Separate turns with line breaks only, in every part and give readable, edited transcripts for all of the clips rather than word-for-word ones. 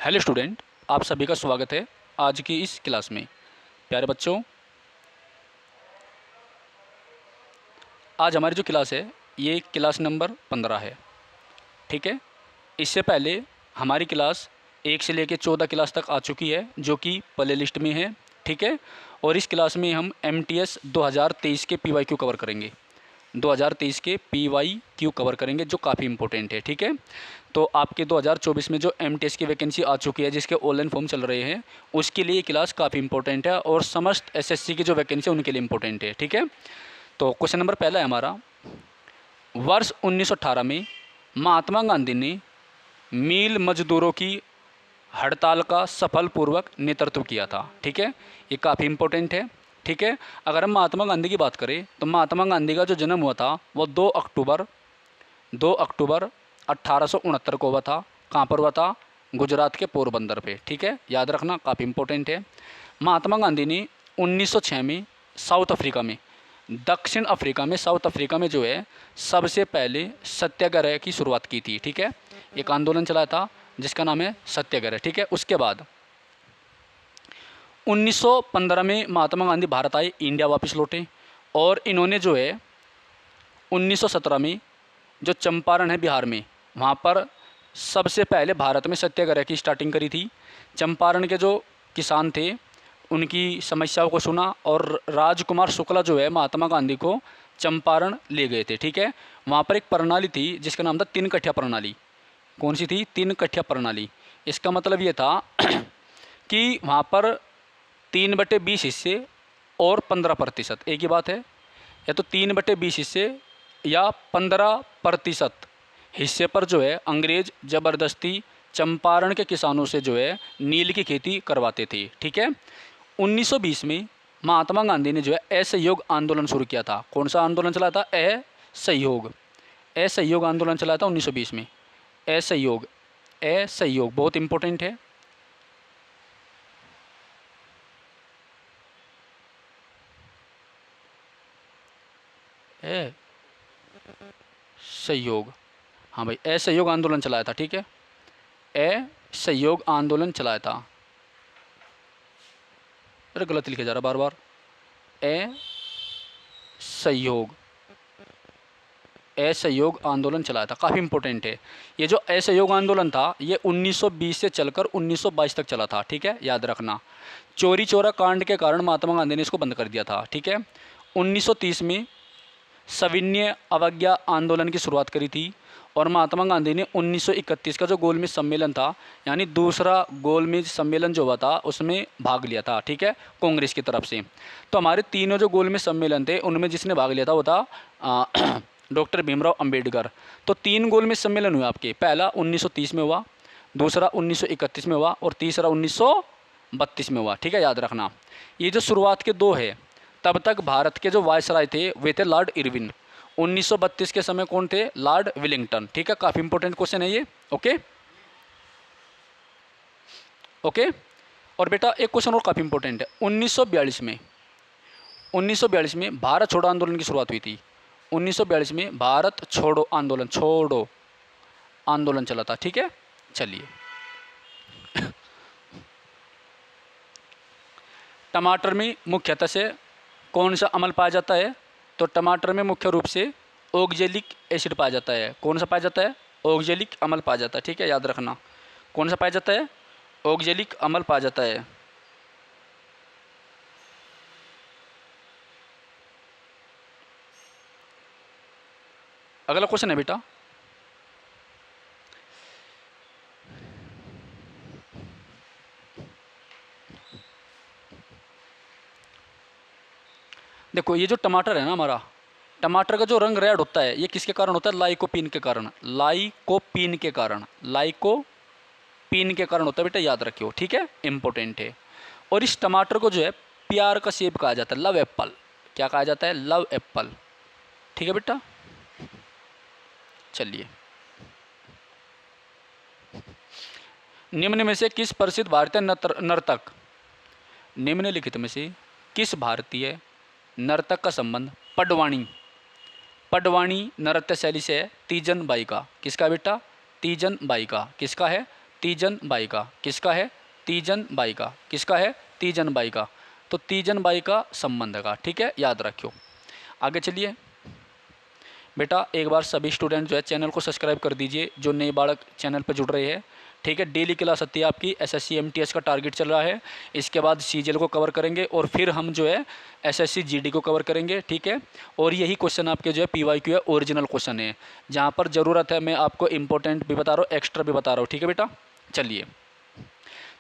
Hello student, आप सभी का स्वागत है आज की इस क्लास में। प्यारे बच्चों, आज हमारी जो क्लास है ये क्लास नंबर 15 है। ठीक है, इससे पहले हमारी क्लास 1 से लेकर 14 क्लास तक आ चुकी है जो कि प्ले लिस्ट में है। ठीक है, और इस क्लास में हम MTS 2023 के PYQ कवर करेंगे। 2023 के PYQ कवर करेंगे जो काफ़ी इंपॉर्टेंट है। ठीक है, तो आपके 2024 में जो MTS की वैकेंसी आ चुकी है जिसके ऑनलाइन फॉर्म चल रहे हैं उसके लिए ये क्लास काफ़ी इंपॉर्टेंट है और समस्त SSC की जो वैकेंसी है उनके लिए इंपॉर्टेंट है। ठीक है, तो क्वेश्चन नंबर पहला है हमारा, वर्ष 1918 में महात्मा गांधी ने मील मजदूरों की हड़ताल का सफलपूर्वक नेतृत्व किया था। ठीक है, ये काफ़ी इंपॉर्टेंट है। ठीक है, अगर हम महात्मा गांधी की बात करें तो महात्मा गांधी का जो जन्म हुआ था वो 2 अक्टूबर 1869 को हुआ था। कहाँ पर हुआ था? गुजरात के पोरबंदर पे। ठीक है, याद रखना, काफ़ी इंपॉर्टेंट है। महात्मा गांधी ने 1906 में साउथ अफ्रीका में दक्षिण अफ्रीका में साउथ अफ्रीका में जो है सबसे पहले सत्याग्रह की शुरुआत की थी। ठीक है, एक आंदोलन चलाया था जिसका नाम है सत्याग्रह। ठीक है, उसके बाद 1915 में महात्मा गांधी भारत आए, इंडिया वापस लौटे और इन्होंने जो है 1917 में जो चंपारण है बिहार में, वहाँ पर सबसे पहले भारत में सत्याग्रह की स्टार्टिंग करी थी। चंपारण के जो किसान थे उनकी समस्याओं को सुना और राजकुमार शुक्ला जो है महात्मा गांधी को चंपारण ले गए थे। ठीक है, वहाँ पर एक प्रणाली थी जिसका नाम था 3 कठिया प्रणाली। कौन सी थी? 3 कठिया प्रणाली। इसका मतलब ये था कि वहाँ पर 3/20 हिस्से और 15%, एक ही बात है, या तो 3/20 हिस्से या 15% हिस्से पर जो है अंग्रेज ज़बरदस्ती चंपारण के किसानों से जो है नील की खेती करवाते थे। ठीक है, 1920 में महात्मा गांधी ने जो है असहयोग आंदोलन शुरू किया था। कौन सा आंदोलन चलाया था? असहयोग आंदोलन चलाया था 1920 में। असहयोग बहुत इंपॉर्टेंट है। असहयोग, हाँ भाई, असहयोग आंदोलन चलाया था। ठीक है, असहयोग आंदोलन चलाया था। अरे गलत लिखे जा रहा बार बार। असहयोग आंदोलन चलाया था, काफ़ी इंपॉर्टेंट है। ये जो असहयोग आंदोलन था ये 1920 से चलकर 1922 तक चला था। ठीक है, याद रखना। चोरी चोरा कांड के कारण महात्मा गांधी ने इसको बंद कर दिया था। ठीक है, 1930 में सविनय अवज्ञा आंदोलन की शुरुआत करी थी और महात्मा गांधी ने 1931 का जो गोलमेज सम्मेलन था, यानी दूसरा गोलमेज सम्मेलन जो हुआ था उसमें भाग लिया था। ठीक है, कांग्रेस की तरफ से। तो हमारे तीनों जो गोलमेज सम्मेलन थे उनमें जिसने भाग लिया था वो था डॉक्टर भीमराव अंबेडकर। तो 3 गोलमेज सम्मेलन हुए आपके। पहला 1930 में हुआ, दूसरा 1931 में हुआ और तीसरा 1932 में हुआ। ठीक है, याद रखना। ये जो शुरुआत के 2 है, तब तक भारत के जो वायसराय थे वे थे लॉर्ड इरविन। 1932 के समय कौन थे? Lord Willingdon. ठीक है, काफ़ी इंपॉर्टेंट क्वेश्चन है ये। ओके ओके, और बेटा एक क्वेश्चन और काफ़ी इंपॉर्टेंट है। 1942 में भारत छोड़ो आंदोलन की शुरुआत हुई थी। 1942 में भारत छोड़ो आंदोलन चला था। ठीक है, चलिए। टमाटर में मुख्यतः से कौन सा अम्ल पाया जाता है? तो टमाटर में मुख्य रूप से ऑक्जेलिक एसिड पाया जाता है। कौन सा पाया जाता है? ऑक्जेलिक अम्ल पाया जाता है। ठीक है, याद रखना। कौन सा पाया जाता है? ऑक्जेलिक अम्ल पाया जाता है। अगला क्वेश्चन है बेटा, देखो ये जो टमाटर है ना हमारा, टमाटर का जो रंग रेड होता है ये किसके कारण होता है? लाइकोपीन के कारण। लाइकोपीन के कारण होता है बेटा, याद रखियो। ठीक है, इंपॉर्टेंट है। और इस टमाटर को जो है प्यार का सेब कहा जाता है, लव एप्पल। क्या कहा जाता है? Love Apple. ठीक है बेटा, चलिए। निम्न में से किस प्रसिद्ध भारतीय नर्तक, निम्नलिखित में से किस भारतीय नर्तक का संबंध पडवाणी नृत्य शैली से है? तीजन बाई का। किसका बेटा? तीजन बाई का। किसका है? तीजन बाई का। किसका है? तीजन बाई का। किसका है? तीजन बाई का। तो तीजन बाई का संबंध का, ठीक है, याद रखियो। आगे चलिए बेटा, एक बार सभी स्टूडेंट जो है चैनल को सब्सक्राइब कर दीजिए, जो नए बालक चैनल पर जुड़ रहे हैं, ठीक है। डेली क्लास आती है आपकी, एसएससी एमटीएस का टारगेट चल रहा है, इसके बाद सीजीएल को कवर करेंगे और फिर हम जो है एसएससी जीडी को कवर करेंगे, ठीक है। और यही क्वेश्चन आपके जो है पीवाईक्यू है, ओरिजिनल क्वेश्चन है, जहाँ पर ज़रूरत है मैं आपको इंपॉर्टेंट भी बता रहा हूँ, एक्स्ट्रा भी बता रहा हूँ, ठीक है बेटा। चलिए,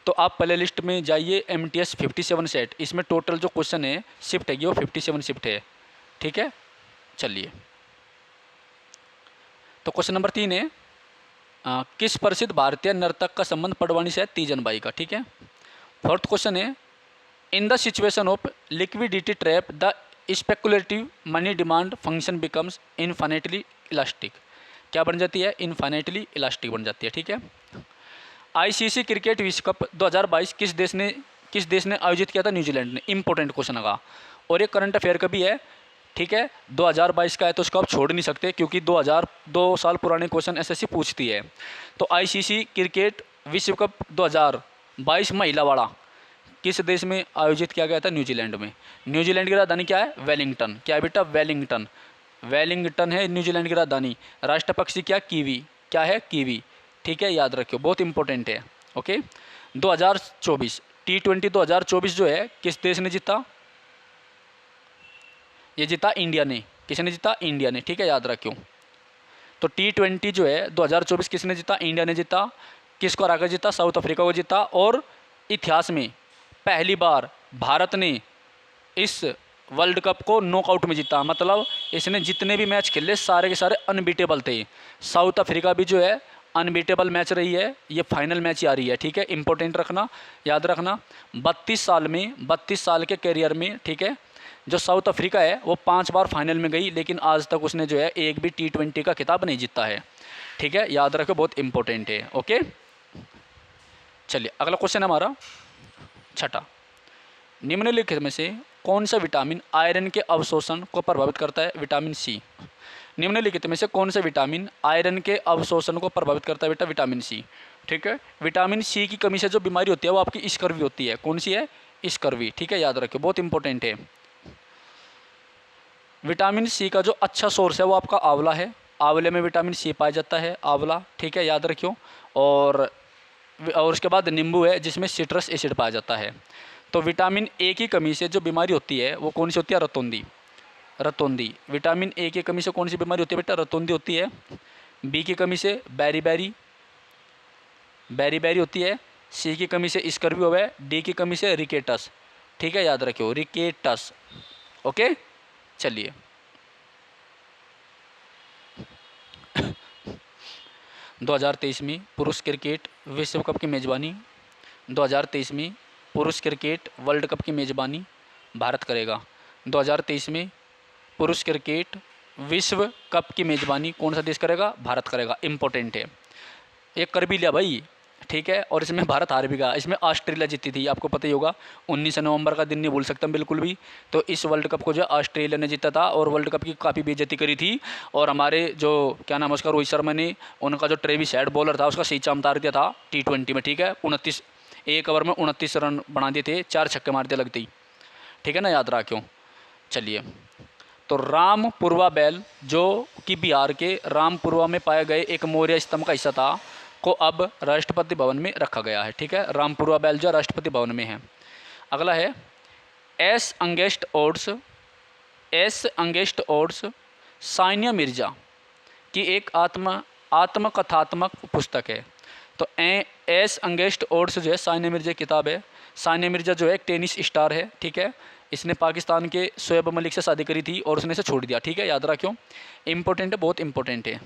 तो आप प्ले लिस्ट में जाइए, MTS 57 सेट, इसमें टोटल जो क्वेश्चन है शिफ्ट है वो 57 शिफ्ट है, ठीक है। चलिए, तो क्वेश्चन नंबर 3 है, किस प्रसिद्ध भारतीय नर्तक का संबंध पडवाणी से है? तीजन बाई का, ठीक है। फोर्थ क्वेश्चन है, in the situation of liquidity trap the speculative money demand function becomes infinitely elastic. क्या बन जाती है? इनफाइनाइटली इलास्टिक बन जाती है, ठीक है। ICC क्रिकेट विश्व कप 2022 किस देश ने आयोजित किया था? न्यूजीलैंड ने। इंपॉर्टेंट क्वेश्चन होगा और ये करंट अफेयर का भी है, ठीक है। 2022 का है तो उसको आप छोड़ नहीं सकते, क्योंकि 2 साल पुराने क्वेश्चन एसएससी पूछती है। तो ICC क्रिकेट विश्व कप 2022 महिला वाला किस देश में आयोजित किया गया था? न्यूजीलैंड में। न्यूजीलैंड की राजधानी क्या है? वेलिंगटन। क्या है बेटा? वेलिंगटन। वेलिंगटन है न्यूजीलैंड की राजधानी। राष्ट्र पक्षी क्या? कीवी। क्या है? कीवी, ठीक है, याद रखियो, बहुत इंपॉर्टेंट है। ओके, 2024 T20 2024 जो है किस देश ने जीता? ये जीता इंडिया ने। किसने जीता? इंडिया ने, ठीक है, याद रखियो। तो T20 जो है 2024 किसने जीता? इंडिया ने जीता। किसको हराकर जीता? साउथ अफ्रीका को जीता। और इतिहास में पहली बार भारत ने इस वर्ल्ड कप को नॉकआउट में जीता, मतलब इसने जितने भी मैच खेले सारे के सारे अनबीटेबल थे। साउथ अफ्रीका भी जो है अनबीटेबल मैच रही है, ये फाइनल मैच ही आ रही है, ठीक है, इंपॉर्टेंट रखना, याद रखना। 32 साल के करियर में, ठीक है, जो साउथ अफ्रीका है वो 5 बार फाइनल में गई, लेकिन आज तक उसने जो है एक भी T20 का खिताब नहीं जीता है, ठीक है, याद रखो, बहुत इंपॉर्टेंट है। ओके, चलिए अगला क्वेश्चन हमारा छठा, निम्नलिखित में से कौन सा विटामिन आयरन के अवशोषण को प्रभावित करता है? Vitamin C. निम्नलिखित में से कौन सा विटामिन आयरन के अवशोषण को प्रभावित करता है? बेटा विटामिन सी, ठीक है। विटामिन सी की कमी से जो बीमारी होती है वो आपकी स्कर्वी होती है। कौन सी है? स्कर्वी, ठीक है, याद रखिए, बहुत इंपॉर्टेंट है। विटामिन सी का जो अच्छा सोर्स है वो आपका आंवला है। आंवले में विटामिन सी पाया जाता है, आंवला, ठीक है, याद रखियो। और उसके बाद नींबू है जिसमें सिट्रस एसिड पाया जाता है। तो विटामिन ए की कमी से जो बीमारी होती है वो कौन सी होती है? रतौंधी। रतौंधी, विटामिन ए की कमी से कौन सी बीमारी होती है बेटा? रतौंधी होती है। बी की कमी से बेरी बेरी होती है। सी की कमी से स्कर्वी हो है। डी की कमी से रिकेटस, ठीक है, याद रखियो, रिकेटस। ओके, चलिए 2023 में पुरुष क्रिकेट विश्व कप की मेज़बानी, 2023 में पुरुष क्रिकेट वर्ल्ड कप की मेज़बानी भारत करेगा। 2023 में पुरुष क्रिकेट विश्व कप की मेज़बानी कौन सा देश करेगा? भारत करेगा। इंपॉर्टेंट है, ये कर भी लिया भाई, ठीक है। और इसमें भारत हार भी गया, इसमें ऑस्ट्रेलिया जीती थी, आपको पता ही होगा। 19 नवंबर का दिन नहीं भूल सकता बिल्कुल भी। तो इस वर्ल्ड कप को जो ऑस्ट्रेलिया ने जीता था और वर्ल्ड कप की काफ़ी बेइज्जती करी थी। और हमारे जो क्या नाम है उसका, रोहित शर्मा ने, उनका जो ट्रेविस हेड बॉलर था उसका सही चाम उतार दिया था T20 में, ठीक है। 29 एक ओवर में 29 रन बना दिए थे, 4 छक्के मार दिए लगते ही, ठीक है ना, याद रहा क्यों। चलिए, तो रामपुरवा बैल जो कि बिहार के रामपुरवा में पाए गए एक मौर्य स्तंभ का हिस्सा था को अब राष्ट्रपति भवन में रखा गया है, ठीक है। रामपुरवा बैल जो राष्ट्रपति भवन में है। अगला है S against odds Sania Mirza की एक आत्मकथात्मक पुस्तक है। तो एस अंगेस्ट ओड्स जो है सानिया मिर्जा की किताब है। सानिया मिर्जा जो है एक टेनिस स्टार है, ठीक है। इसने पाकिस्तान के शोएब मलिक से शादी करी थी और उसने इसे छोड़ दिया, ठीक है, याद रखियो, इंपॉर्टेंट है, बहुत इंपॉर्टेंट है।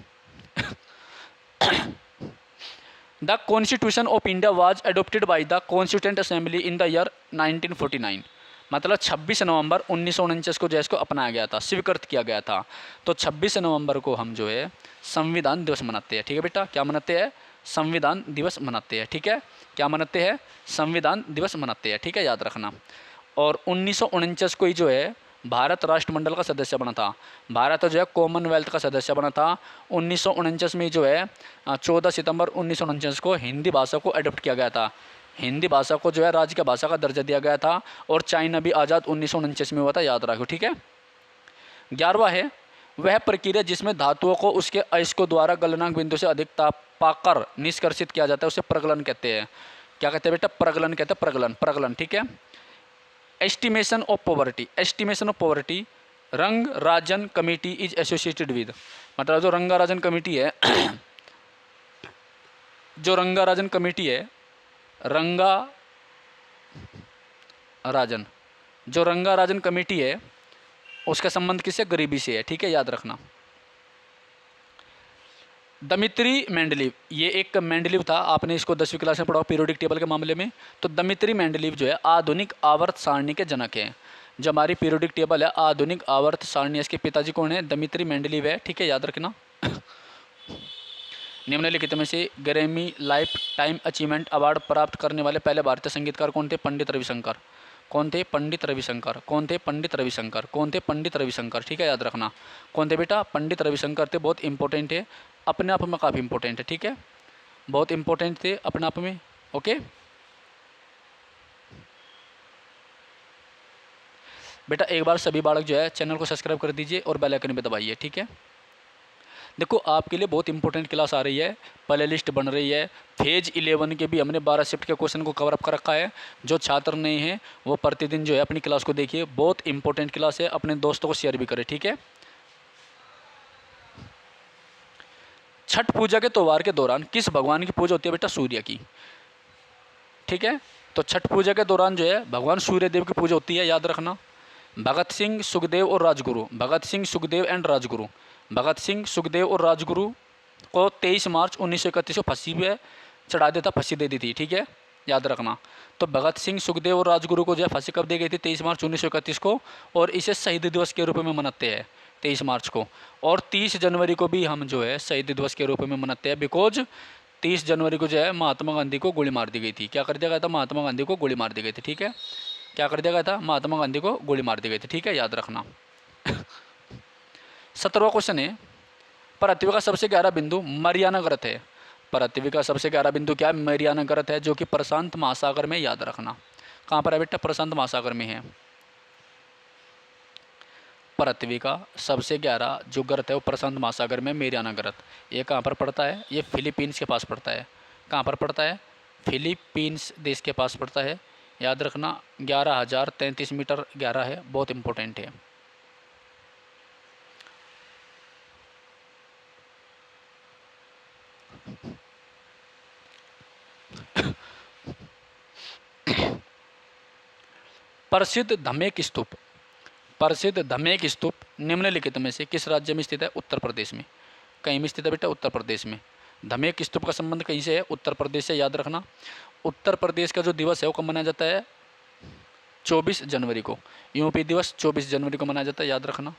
The constitution of India was adopted by the constituent assembly in the year 1949, मतलब 26 नवंबर 1949 को जो है इसको अपनाया गया था, स्वीकृत किया गया था। तो 26 नवंबर को हम जो है संविधान दिवस मनाते हैं, ठीक है बेटा, क्या मनाते हैं? संविधान दिवस मनाते हैं, ठीक है, क्या मनाते हैं? संविधान दिवस मनाते हैं, ठीक है, याद रखना। और 1949 को ही जो है भारत राष्ट्रमंडल का सदस्य बना था। भारत जो है कॉमनवेल्थ का सदस्य बना था 1949 में, जो है 14 सितंबर 1949 को हिंदी भाषा को अडॉप्ट किया गया था। हिंदी भाषा को जो है राज्य भाषा का दर्जा दिया गया था। और चाइना भी आज़ाद 1949 में हुआ था, याद रखो, ठीक है। 11वां है वह प्रक्रिया जिसमें धातुओं को उसके अयस्कों द्वारा गलनांक बिंदु से अधिक ताप पाकर निष्कर्षित किया जाता है, उसे प्रगलन कहते हैं। क्या कहते हैं बेटा? प्रगलन कहते हैं, प्रगलन, प्रगलन, ठीक है। Estimation of poverty, estimation of poverty रंग राजन कमेटी इज एसोसिएटेड विद, मतलब जो रंगाराजन कमेटी है जो रंगाराजन कमेटी है, रंगा राजन, जो रंगाराजन कमेटी है उसका संबंध किससे? गरीबी से है, ठीक है, याद रखना। दमित्री मेंडलीव, ये एक मेंडलीव था, आपने इसको 10वीं क्लास में पढ़ा पीरियोडिक टेबल के मामले में। तो दमित्री मेंडलीव जो है आधुनिक आवर्त सारणी के जनक हैं। जो हमारी पीरियोडिक टेबल है आधुनिक आवर्त सारणी, इसके पिताजी कौन है? दमित्री मेंडलीव है, ठीक है, याद रखना। निम्नलिखित में से Grammy life time achievement award प्राप्त करने वाले पहले भारतीय संगीतकार कौन थे? पंडित रविशंकर। कौन थे? पंडित रविशंकर। कौन थे? पंडित रविशंकर। कौन थे? पंडित रविशंकर, ठीक है, याद रखना। कौन थे बेटा? पंडित रविशंकर थे। बहुत इंपॉर्टेंट है, अपने आप में काफ़ी इंपॉर्टेंट है, ठीक है, बहुत इंपॉर्टेंट थे अपने आप में। ओके बेटा, एक बार सभी बालक जो है चैनल को सब्सक्राइब कर दीजिए और बेल आइकन भी दबाइए, ठीक है। देखो आपके लिए बहुत इंपॉर्टेंट क्लास आ रही है, प्ले लिस्ट बन रही है। फेज 11 के भी हमने 12 शिफ्ट के क्वेश्चन को कवर अप कर रखा है। जो छात्र नहीं हैं वो प्रतिदिन जो है अपनी क्लास को देखिए, बहुत इंपॉर्टेंट क्लास है, अपने दोस्तों को शेयर भी करें, ठीक है। छठ पूजा के त्यौहार के दौरान किस भगवान की पूजा होती है बेटा? सूर्य की, ठीक है। तो छठ पूजा के दौरान जो है भगवान सूर्य देव की पूजा होती है, याद रखना। भगत सिंह, सुखदेव और राजगुरु, भगत सिंह, सुखदेव एंड राजगुरु, भगत सिंह, सुखदेव और राजगुरु को 23 मार्च 1931 को फांसी पे चढ़ा देता, फांसी दे दी थी, ठीक है, याद रखना। तो भगत सिंह, सुखदेव और राजगुरु को जो है फांसी कब दी गई थी? 23 मार्च 1931 को। और इसे शहीद दिवस के रूप में मनाते हैं 23 मार्च को। और 30 जनवरी को भी हम जो है शहीद दिवस के रूप में मनाते हैं, बिकॉज 30 जनवरी को जो है महात्मा गांधी को गोली मार दी गई थी। क्या कर दिया गया था? महात्मा गांधी को गोली मार दी गई थी, ठीक है। क्या कर दिया गया था? महात्मा गांधी को गोली मार दी गई थी, ठीक है, याद रखना। 17वां क्वेश्चन है पृथ्वी का सबसे गहरा बिंदु मरियाना गर्त है। पृथ्वी का सबसे गहरा बिंदु क्या है? मरियाना गर्त है, जो कि प्रशांत महासागर में, याद रखना। कहाँ पर है बेटा? प्रशांत महासागर में है। पृथ्वी का सबसे गहरा जो गर्त है वो प्रशांत महासागर में, मरियाना गर्त। ये कहाँ पर पड़ता है? ये फिलीपींस के पास पड़ता है। कहाँ पर पड़ता है? फिलीपींस देश के पास पड़ता है, याद रखना। 11,033 मीटर गहरा है, बहुत इंपॉर्टेंट है। प्रसिद्ध धमेक स्तूप, प्रसिद्ध धमेक स्तूप निम्नलिखित में से किस राज्य में स्थित है? उत्तर प्रदेश में। कहीं में स्थित है बेटा? उत्तर प्रदेश में। धमेक स्तूप का संबंध कहीं से है? उत्तर प्रदेश से, याद रखना। उत्तर प्रदेश का जो दिवस है वो कब मनाया जाता है? 24 जनवरी को। यूपी दिवस 24 जनवरी को मनाया जाता है, याद रखना।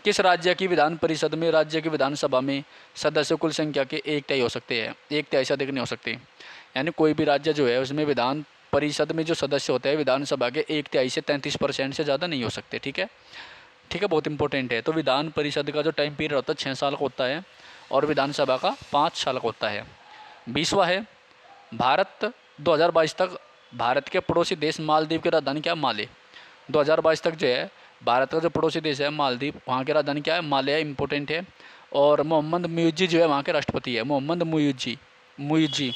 किस राज्य की विधान परिषद में, राज्य की विधानसभा में सदस्य कुल संख्या के 1/3 हो सकते हैं? 1/3 से अधिक नहीं हो सकते। यानी कोई भी राज्य जो है उसमें विधान परिषद में जो सदस्य होते हैं विधानसभा के 1/3 से 33% से ज़्यादा नहीं हो सकते, ठीक है, ठीक है, बहुत इंपॉर्टेंट है। तो विधान परिषद का जो टाइम पीरियड होता है 6 साल का होता है और विधानसभा का 5 साल का होता है। 20वां है भारत 2022 तक भारत के पड़ोसी देश मालदीव की राजधानी क्या है? माले। 2022 तक जो है भारत का जो पड़ोसी देश है मालदीव, वहाँ की राजधानी क्या है? माले है, इंपॉर्टेंट है। और मोहम्मद मुइज़्ज़ी जो है वहाँ के राष्ट्रपति है, मोहम्मद मुइज़्ज़ी, मुइज़्ज़ी।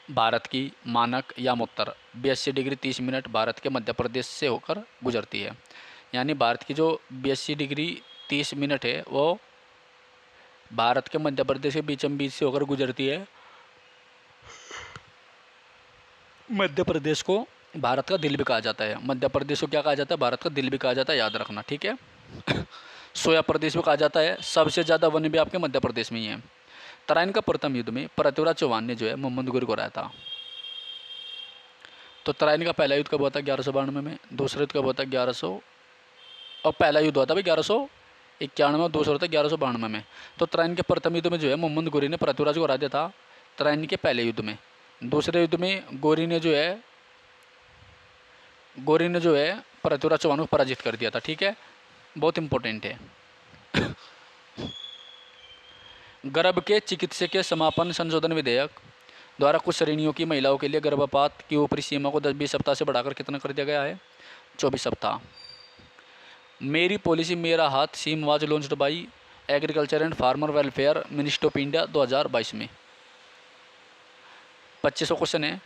भारत की मानक यामोत्तर 82 डिग्री 30 मिनट भारत के मध्य प्रदेश से होकर गुजरती है। यानी भारत की जो 82 डिग्री 30 मिनट है वो भारत के मध्य प्रदेश के बीचम बीच से होकर गुजरती है। मध्य प्रदेश को भारत का दिल भी कहा जाता है। मध्य प्रदेश को क्या कहा जाता है? भारत का दिल भी कहा जाता है, याद रखना, ठीक है। सोया प्रदेश भी कहा जाता है। सबसे ज़्यादा वन भी आपके मध्य प्रदेश में ही है। तराइन का प्रथम युद्ध में पृथ्वीराज चौहान ने जो है मोहम्मद घुरी को हराया था। तो तराइन का पहला युद्ध कब हुआ था? 1192 में। दूसरा युद्ध कब हुआ था? 1100, और पहला युद्ध हुआ था भाई 1191 और दूसरा हुआ था 1192 में। तो तराइन के प्रथम युद्ध में जो है मोहम्मद घुरी ने पृथ्वीराज को हरा दिया था तराइन के पहले युद्ध में। दूसरे युद्ध में गौरी ने जो है पृथ्वीराज चौहान को पराजित कर दिया था। ठीक है, बहुत इंपॉर्टेंट है। गर्भ के चिकित्सकीय समापन संशोधन विधेयक द्वारा कुछ श्रेणियों की महिलाओं के लिए गर्भपात की ऊपरी सीमा को 10-20 सप्ताह से बढ़ाकर कितना कर दिया गया है? 24 सप्ताह। मेरी पॉलिसी मेरा हाथ scheme was launched by agriculture and farmer welfare ministry of India 2022 में। 25वां क्वेश्चन है,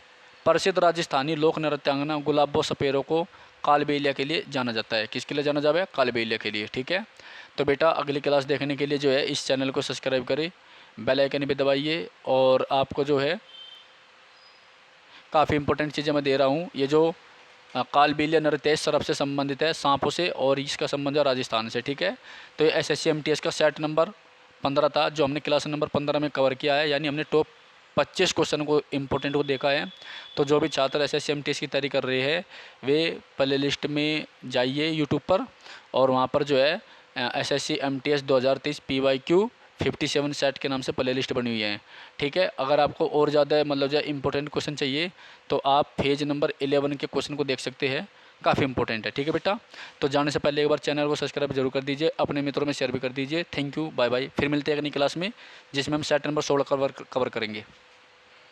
प्रसिद्ध राजस्थानी लोक नृत्यांगना गुलाबो सपेरो को कालबेलिया के लिए जाना जाता है। किसके लिए जाना जाए? कालबेलिया के लिए। ठीक है, तो बेटा अगली क्लास देखने के लिए जो है इस चैनल को सब्सक्राइब करें, बेल आइकन भी दबाइए। और आपको जो है काफ़ी इंपॉर्टेंट चीज़ें मैं दे रहा हूँ। ये जो कालबेलिया नृत्य सर्प से संबंधित है, सांपों से, और इसका संबंध है राजस्थान से। ठीक है, तो ये SSC MTS का सेट नंबर 15 था, जो हमने क्लास नंबर 15 में कवर किया है। यानी हमने टॉप 25 क्वेश्चन को इम्पोर्टेंट को देखा है। तो जो भी छात्र SSC MTS की तैयारी कर रहे हैं वे प्ले लिस्ट में जाइए यूट्यूब पर, और वहाँ पर जो है SSC MTS 2023 PYQ 57 सेट के नाम से प्ले लिस्ट बनी हुई है। ठीक है, अगर आपको और ज़्यादा मतलब जो इंपॉर्टेंट क्वेश्चन चाहिए तो आप पेज नंबर 11 के क्वेश्चन को देख सकते हैं, काफ़ी इंपॉर्टेंट है। ठीक है बेटा, तो जाने से पहले एक बार चैनल को सब्सक्राइब जरूर कर दीजिए, अपने मित्रों में शेयर भी कर दीजिए। Thank you, bye bye. फिर मिलते हैं अगली क्लास में जिसमें हम सेट नंबर 16 कवर करेंगे।